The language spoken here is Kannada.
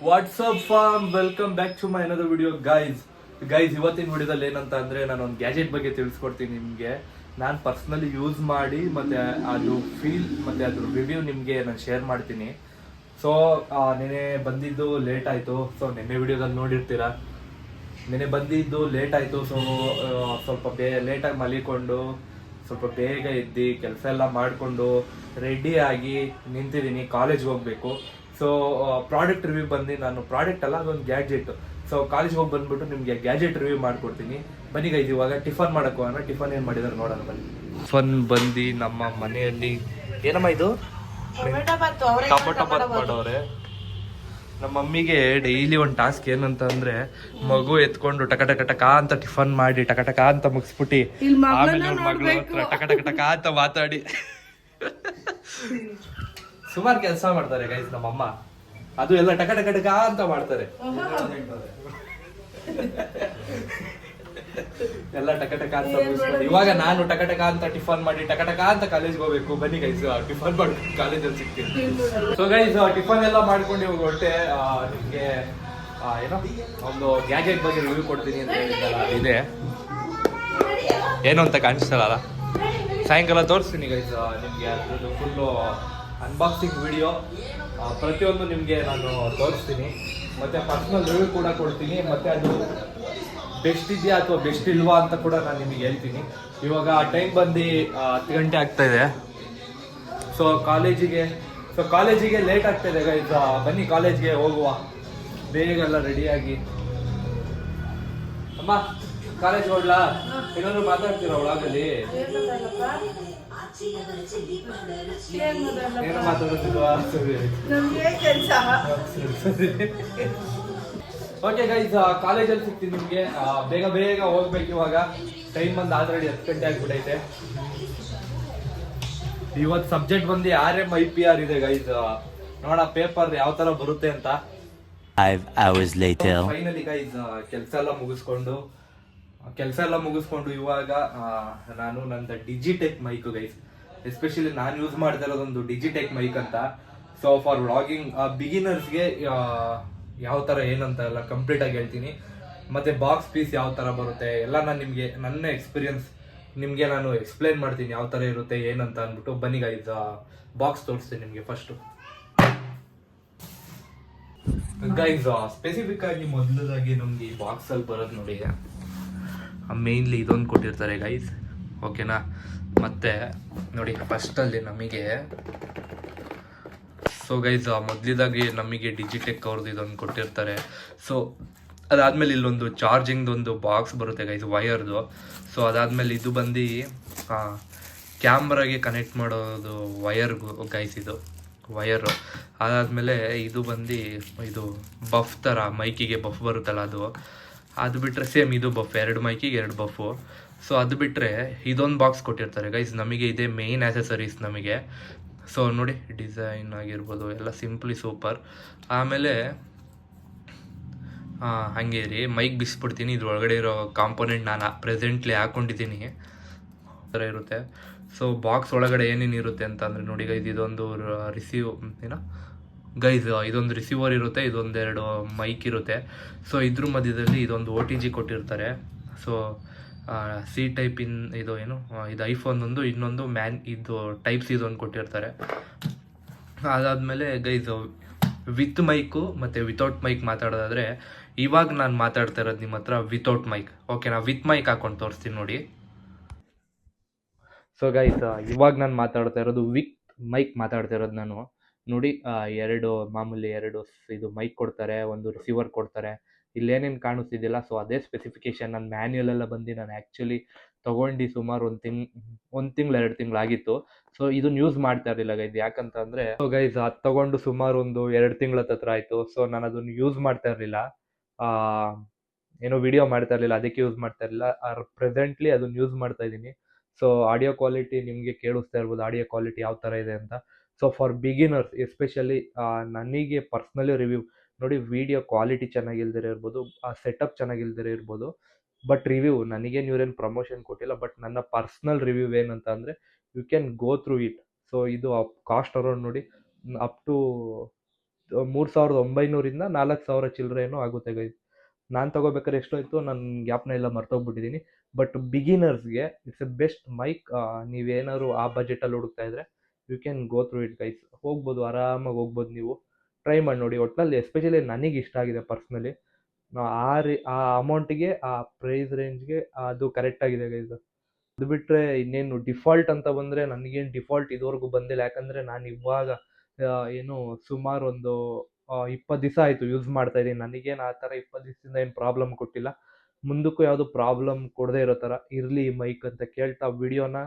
WhatsApp fam welcome back to my another video guys ಇವತ್ತಿನ ವಿಡಿಯೋದಲ್ಲಿ ಏನಂತ ಅಂದ್ರೆ ನಾನು ಒಂದು ಗ್ಯಾಜೆಟ್ ಬಗ್ಗೆ ತಿಳಿಸ್ಕೊಡ್ತೀನಿ ನಿಮಗೆ. ನಾನು ಪರ್ಸ್ನಲಿ ಯೂಸ್ ಮಾಡಿ ಮತ್ತೆ ಅದು ಫೀಲ್ ಮತ್ತೆ ಅದ್ರ ರಿವ್ಯೂ ನಿಮಗೆ ನಾನು ಶೇರ್ ಮಾಡ್ತೀನಿ. ಸೊ ನೆನೆ ಬಂದಿದ್ದು ಲೇಟ್ ಆಯಿತು. ಸೊ ನೆನ್ನೆ ವಿಡಿಯೋದಲ್ಲಿ ನೋಡಿರ್ತೀರಾ, ನೆನೆ ಬಂದಿದ್ದು ಲೇಟ್ ಆಯಿತು. ಸೊ ಸ್ವಲ್ಪ ಲೇಟಾಗಿ ಮಲಿಕೊಂಡು ಸ್ವಲ್ಪ ಬೇಗ ಎದ್ದು ಕೆಲಸ ಎಲ್ಲ ಮಾಡಿಕೊಂಡು ರೆಡಿ ಆಗಿ ನಿಂತಿದ್ದೀನಿ, ಕಾಲೇಜ್ಗೆ ಹೋಗಬೇಕು. ಸೊ ಪ್ರಾಡಕ್ಟ್ ರಿವ್ಯೂ ಬಂದು, ನಾನು ಪ್ರಾಡಕ್ಟ್ ಅಲ್ಲ, ಅದೊಂದು ಗ್ಯಾಜೆಟ್. ಸೊ ಕಾಲೇಜ್ಗೆ ಹೋಗಿ ಬಂದ್ಬಿಟ್ಟು ನಿಮಗೆ ಗ್ಯಾಜೆಟ್ ರಿವ್ಯೂ ಮಾಡ್ಕೊಡ್ತೀನಿ. ಬನ್ನಿ ಗೈಸ್, ಇವಾಗ ಟಿಫನ್ ಮಾಡಕ್ಕೆ ಹೋಗೋಣ. ಟಿಫನ್ ಏನು ಮಾಡಿದಾರೆ ನೋಡೋಣ ಬನ್ನಿ. ಟಿಫನ್ ಬಂದು ನಮ್ಮ ಮನೆಯಲ್ಲಿ ಏನಮ್ಮ ಇದು ಟೊಮೊಟೊ ಬಾತ್ ಮಾಡೋರೆ. ನಮ್ಮ ಮಮ್ಮಿಗೆ ಡೈಲಿ ಒಂದು ಟಾಸ್ಕ್ ಏನಂತ ಅಂದ್ರೆ, ಮಗು ಎತ್ಕೊಂಡು ಟಕ ಟಕ ಟಕ ಅಂತ ಟಿಫನ್ ಮಾಡಿ ಟಕ ಟಕ ಅಂತ ಮುಗಿಸ್ಬಿಟ್ಟು ಆಮೇಲೆ ಅವ್ರ ಮಗಳು ಹತ್ರ ಟಕ ಟಕ ಟಕ ಅಂತ ಮಾತಾಡಿ ಸುಮಾರು ಕೆಲಸ ಮಾಡ್ತಾರೆ ಗೈಸ್ ನಮ್ಮಮ್ಮ. ಅದು ಎಲ್ಲ ಟಕ ಟಕ ಟಕ ಅಂತ ಮಾಡ್ತಾರೆ, ಎಲ್ಲ ಟಕ ಟಕ ಅಂತ ಮುಗಿಸ್ಕೊಂಡು. ಇವಾಗ ನಾನು ಟಕ ಟಕ ಅಂತ ಟಿಫನ್ ಮಾಡಿ ಟಕ ಟಕ ಅಂತ ಕಾಲೇಜ್ಗೆ ಹೋಗ್ಬೇಕು. ಬನ್ನಿ ಗೈಸ್, ಟಿಫನ್ ಮಾಡಿ ಕಾಲೇಜಲ್ಲಿ ಸಿಗ್ತೀನಿ. ಸೊ ಗೈಸ್, ಟಿಫನ್ ಎಲ್ಲ ಮಾಡ್ಕೊಂಡು ಇವಾಗ ಹೊಟ್ಟೆ ನಿಮ್ಗೆ ಏನೋ ಒಂದು ಗ್ಯಾಜೆಟ್ ಬಗ್ಗೆ ರಿವ್ಯೂ ಕೊಡ್ತೀನಿ ಅಂತ ಹೇಳಿದ್ದಲ್ಲ, ಇದೆ ಏನು ಅಂತ ಕಾಣಿಸ್ತಲ್ಲ, ಸಾಯಂಕಾಲ ತೋರಿಸ್ತೀನಿ ಗೈಸ್ ನಿಮ್ಗೆ. ಅದ್ರದ್ದು ಫುಲ್ಲು ಅನ್ಬಾಕ್ಸಿಂಗ್ ವಿಡಿಯೋ ಪ್ರತಿಯೊಂದು ನಿಮಗೆ ನಾನು ತೋರಿಸ್ತೀನಿ. ಮತ್ತು ಪರ್ಸ್ನಲ್ ರಿವ್ಯೂ ಕೂಡ ಕೊಡ್ತೀನಿ. ಮತ್ತು ಅದು ಬೆಸ್ಟ್ ಇದೆಯಾ ಅಥವಾ ಬೆಸ್ಟ್ ಇಲ್ವಾ ಅಂತ ಕೂಡ ನಾನು ನಿಮಗೆ ಹೇಳ್ತೀನಿ. ಇವಾಗ ಟೈಮ್ ಬಂದು 10 ಗಂಟೆ ಆಗ್ತಾಯಿದೆ. ಸೊ ಕಾಲೇಜಿಗೆ ಲೇಟ್ ಆಗ್ತಾಯಿದೆ ಗೈಸ್. ಬನ್ನಿ ಕಾಲೇಜ್ಗೆ ಹೋಗುವ, ಬೇಗೆಲ್ಲ ರೆಡಿಯಾಗಿ. ಅಮ್ಮ ಕಾಲೇಜ್ಗೆ ಹೋಗ್ಲಾ? ಏನಾದ್ರು ಮಾತಾಡ್ತೀರಾ ಒಳಗಲ್ಲಿ? ಏನು ಮಾತಾಡೋದಿಲ್ವಾ? ಓಕೆ ಗೈಸ್, ಕಾಲೇಜಲ್ಲಿ ಸಿಗ್ತೀನಿ ನಿಮಗೆ. ಬೇಗ ಬೇಗ ಹೋಗ್ಬೇಕು. ಇವಾಗ ಟೈಮ್ ಬಂದು ಆಲ್ರೆಡಿ 10 ಗಂಟೆ ಆಗ್ಬಿಟ್ಟೈತೆ. ಇವತ್ತು ಸಬ್ಜೆಕ್ಟ್ ಬಂದು RMIPR ಇದೆ ಗೈಸ್. ನೋಡ ಪೇಪರ್ ಯಾವ ತರ ಬರುತ್ತೆ ಅಂತ. 5 hours later. ಫೈನಲಿ ಗೈಸ್, ಕೆಲಸ ಎಲ್ಲ ಮುಗಿಸ್ಕೊಂಡು ಇವಾಗ ನಾನು ನಂದು ಡಿಜಿಟೆಕ್ ಮೈಕ್ ಗೈಸ್, ಎಸ್ಪೆಷಲಿ ನಾನು ಯೂಸ್ ಮಾಡ್ತಾ ಇರೋದೊಂದು ಡಿಜಿಟೆಕ್ ಮೈಕ್ ಅಂತ. ಸೊ ಫಾರ್ ವ್ಲಾಗಿಂಗ್ ಬಿಗಿನರ್ಸ್ಗೆ ಯಾವ ಥರ ಏನಂತ ಎಲ್ಲ ಕಂಪ್ಲೀಟಾಗಿ ಹೇಳ್ತೀನಿ. ಮತ್ತು ಬಾಕ್ಸ್ ಪೀಸ್ ಯಾವ ಥರ ಬರುತ್ತೆ ಎಲ್ಲ ನಾನು ನಿಮಗೆ ನನ್ನ ಎಕ್ಸ್ಪೀರಿಯನ್ಸ್ ನಿಮಗೆ ನಾನು ಎಕ್ಸ್ಪ್ಲೇನ್ ಮಾಡ್ತೀನಿ, ಯಾವ ಥರ ಇರುತ್ತೆ ಏನಂತ ಅಂದ್ಬಿಟ್ಟು. ಬನ್ನಿ ಗೈಸ್, ಬಾಕ್ಸ್ ತೋರಿಸ್ತೀನಿ ನಿಮಗೆ ಫಸ್ಟು. ಗೈಸ್, ಸ್ಪೆಸಿಫಿಕ್ ಆಗಿ ಮೊದಲದಾಗಿ ನಮ್ಗೆ ಈ ಬಾಕ್ಸಲ್ಲಿ ಬರೋದು ನೋಡಿ, ಮೇನ್ಲಿ ಇದೊಂದು ಕೊಟ್ಟಿರ್ತಾರೆ ಗೈಸ್, ಓಕೆನಾ. ಮತ್ತು ನೋಡಿ ಫಸ್ಟಲ್ಲಿ ನಮಗೆ, ಸೊ ಗೈಸ್ ಮೊದಲಿದಾಗಿ ನಮಗೆ ಡಿಜಿಟೆಕ್ ಅವ್ರದ್ದು ಇದೊಂದು ಕೊಟ್ಟಿರ್ತಾರೆ. ಸೊ ಅದಾದಮೇಲೆ ಇಲ್ಲೊಂದು ಚಾರ್ಜಿಂಗ್ದೊಂದು ಬಾಕ್ಸ್ ಬರುತ್ತೆ ಗೈಸ್, ವಯರ್ದು. ಸೊ ಅದಾದಮೇಲೆ ಇದು ಬಂದು ಕ್ಯಾಮ್ರಾಗೆ ಕನೆಕ್ಟ್ ಮಾಡೋದು ವಯರ್ಗು ಗೈಸ್, ಇದು ವಯರು. ಅದಾದಮೇಲೆ ಇದು ಬಂದು ಇದು ಬಫ್ ಥರ, ಮೈಕಿಗೆ ಬಫ್ ಬರುತ್ತಲ್ಲ ಅದು ಬಿಟ್ಟರೆ ಸೇಮ್ ಇದು ಬಫ್, 2 ಮೈಕಿಗೆ 2 ಬಫು. ಸೊ ಅದು ಬಿಟ್ಟರೆ ಇದೊಂದು ಬಾಕ್ಸ್ ಕೊಟ್ಟಿರ್ತಾರೆ ಗೈಸ್ ನಮಗೆ. ಇದೇ ಮೇಯ್ನ್ ಆ್ಯಸೆಸರೀಸ್ ನಮಗೆ. ಸೊ ನೋಡಿ, ಡಿಸೈನ್ ಆಗಿರ್ಬೋದು ಎಲ್ಲ ಸಿಂಪ್ಲಿ ಸೂಪರ್. ಆಮೇಲೆ ಹಾಗೆ ರೀ, ಮೈಕ್ ಬಿಸ್ಬಿಡ್ತೀನಿ. ಇದ್ರೊಳಗಡೆ ಇರೋ ಕಾಂಪೋನೆಂಟ್ ನಾನು ಪ್ರೆಸೆಂಟ್ಲಿ ಹಾಕ್ಕೊಂಡಿದ್ದೀನಿ, ಥರ ಇರುತ್ತೆ. ಸೊ ಬಾಕ್ಸ್ ಒಳಗಡೆ ಏನೇನು ಇರುತ್ತೆ ಅಂತ ಅಂದರೆ ನೋಡಿ ಗೈಸ್, ಇದೊಂದು ಇದೊಂದು ರಿಸೀವರ್ ಇರುತ್ತೆ, ಇದೊಂದು 2 ಮೈಕ್ ಇರುತ್ತೆ. ಸೊ ಇದ್ರ ಮಧ್ಯದಲ್ಲಿ ಇದೊಂದು OTG ಕೊಟ್ಟಿರ್ತಾರೆ. ಸೊ C ಟೈಪ್ ಇದು ಐಫೋನ್ ಒಂದು, ಇನ್ನೊಂದು ಇದು ಟೈಪ್-C ಇದೊಂದು ಕೊಟ್ಟಿರ್ತಾರೆ. ಅದಾದಮೇಲೆ ಗೈಸ್, ವಿತ್ ಮೈಕು ಮತ್ತು ವಿತೌಟ್ ಮೈಕ್ ಮಾತಾಡೋದಾದರೆ, ಇವಾಗ ನಾನು ಮಾತಾಡ್ತಾ ಇರೋದು ನಿಮ್ಮ ಹತ್ರ ವಿತೌಟ್ ಮೈಕ್, ಓಕೆನಾ. ವಿತ್ ಮೈಕ್ ಹಾಕೊಂಡು ತೋರಿಸ್ತೀನಿ ನೋಡಿ. ಸೊ ಗೈಸ್, ಇವಾಗ ನಾನು ಮಾತಾಡ್ತಾ ಇರೋದು ವಿತ್ ಮೈಕ್ ಮಾತಾಡ್ತಾ ಇರೋದು ನಾನು. ನೋಡಿ, 2 ಮಾಮೂಲಿ 2 ಇದು ಮೈಕ್ ಕೊಡ್ತಾರೆ, ಒಂದು ರಿಸೀವರ್ ಕೊಡ್ತಾರೆ. ಇಲ್ಲೇನೇನು ಕಾಣಿಸ್ತಿದ್ದಿಲ್ಲ. ಸೊ ಅದೇ ಸ್ಪೆಸಿಫಿಕೇಶನ್ ನಾನು ಮ್ಯಾನ್ಯುಯಲೆಲ್ಲ ಬಂದು ನಾನು ಆ್ಯಕ್ಚುಲಿ ತೊಗೊಂಡು ಸುಮಾರು 1 ತಿಂಗಳು 2 ತಿಂಗಳಾಗಿತ್ತು. ಸೊ ಇದನ್ನು ಯೂಸ್ ಮಾಡ್ತಾ ಇರಲಿಲ್ಲ ಗೈಸ್. ಯಾಕಂತ ಅಂದರೆ, ಸೊ ಗೈಸ್ ಅದು ತೊಗೊಂಡು ಸುಮಾರು ಒಂದು 2 ತಿಂಗಳ ಹತ್ರ ಆಯಿತು. ಸೊ ನಾನು ಅದನ್ನು ಯೂಸ್ ಮಾಡ್ತಾ ಇರಲಿಲ್ಲ, ಏನೋ ವಿಡಿಯೋ ಮಾಡ್ತಾ ಇರಲಿಲ್ಲ, ಅದಕ್ಕೆ ಯೂಸ್ ಮಾಡ್ತಾ ಇರಲಿಲ್ಲ. ಪ್ರೆಸೆಂಟ್ಲಿ ಅದನ್ನು ಯೂಸ್ ಮಾಡ್ತಾ ಇದ್ದೀನಿ. ಸೊ ಆಡಿಯೋ ಕ್ವಾಲಿಟಿ ನಿಮಗೆ ಕೇಳಿಸ್ತಾ ಇರ್ಬೋದು, ಆಡಿಯೋ ಕ್ವಾಲಿಟಿ ಯಾವ ಥರ ಇದೆ ಅಂತ. ಸೊ ಫಾರ್ ಬಿಗಿನರ್ಸ್ ಎಸ್ಪೆಷಲಿ, ನನಗೆ ಪರ್ಸ್ನಲಿ ರಿವ್ಯೂ ನೋಡಿ, ವಿಡಿಯೋ ಕ್ವಾಲಿಟಿ ಚೆನ್ನಾಗಿಲ್ದಿರ ಇರ್ಬೋದು, ಆ ಸೆಟಪ್ ಚೆನ್ನಾಗಿಲ್ದಿರ ಇರ್ಬೋದು, ಬಟ್ ರಿವ್ಯೂ ನನಗೇನು ಇವ್ರೇನು ಪ್ರಮೋಷನ್ ಕೊಟ್ಟಿಲ್ಲ. ಬಟ್ ನನ್ನ ಪರ್ಸ್ನಲ್ ರಿವ್ಯೂ ಏನಂತ ಅಂದರೆ, you can go through it. So ಇದು ಕಾಸ್ಟ್ ಅರೌಂಡ್ ನೋಡಿ ಅಪ್ ಟು 3900 4000 ಚಿಲ್ಲರೆ ಏನೋ ಆಗುತ್ತೆ ಗೈಸ್. ನಾನು ತಗೋಬೇಕಾದ್ರೆ ಎಷ್ಟೋಯ್ತು ನನ್ನ ಗ್ಯಾಪ್ನ ಎಲ್ಲ ಮರ್ತೋಗ್ಬಿಟ್ಟಿದ್ದೀನಿ. ಬಟ್ ಬಿಗಿನರ್ಸ್ಗೆ ಇಟ್ಸ್ ಎ ಬೆಸ್ಟ್ ಮೈಕ್. ನೀವೇನಾದ್ರು ಆ ಬಜೆಟಲ್ಲಿ ಹುಡುಕ್ತಾ ಇದ್ರೆ you can go through it guys. ಹೋಗ್ಬೋದು, ಆರಾಮಾಗಿ ಹೋಗ್ಬೋದು, ನೀವು ಟ್ರೈ ಮಾಡಿ ನೋಡಿ. ಒಟ್ಟಿನಲ್ಲಿ ಎಸ್ಪೆಷಲಿ ನನಗೆ ಇಷ್ಟ ಆಗಿದೆ ಪರ್ಸ್ನಲಿ. ಆ ಅಮೌಂಟಿಗೆ ಆ ಪ್ರೈಸ್ ರೇಂಜ್ಗೆ ಅದು ಕರೆಕ್ಟಾಗಿದೆ ಗೈಸ್. ಅದು ಬಿಟ್ಟರೆ ಇನ್ನೇನು ಡಿಫಾಲ್ಟ್ ಅಂತ ಬಂದರೆ ನನಗೇನು ಡಿಫಾಲ್ಟ್ ಇದುವರೆಗೂ ಬಂದಿಲ್ಲ. ಯಾಕಂದರೆ ನಾನು ಇವಾಗ ಏನು ಸುಮಾರು ಒಂದು 20 ದಿವಸ ಆಯಿತು ಯೂಸ್ ಮಾಡ್ತಾ ಇದ್ದೀನಿ. ನನಗೇನು ಆ ಥರ 20 ದಿವಸದಿಂದ ಏನು ಪ್ರಾಬ್ಲಮ್ ಕೊಟ್ಟಿಲ್ಲ. ಮುಂದಕ್ಕೂ ಯಾವುದು ಪ್ರಾಬ್ಲಮ್ ಕೊಡದೇ ಇರೋ ಥರ ಇರಲಿ ಈ ಮೈಕ್ ಅಂತ ಕೇಳ್ತಾ ವಿಡಿಯೋನ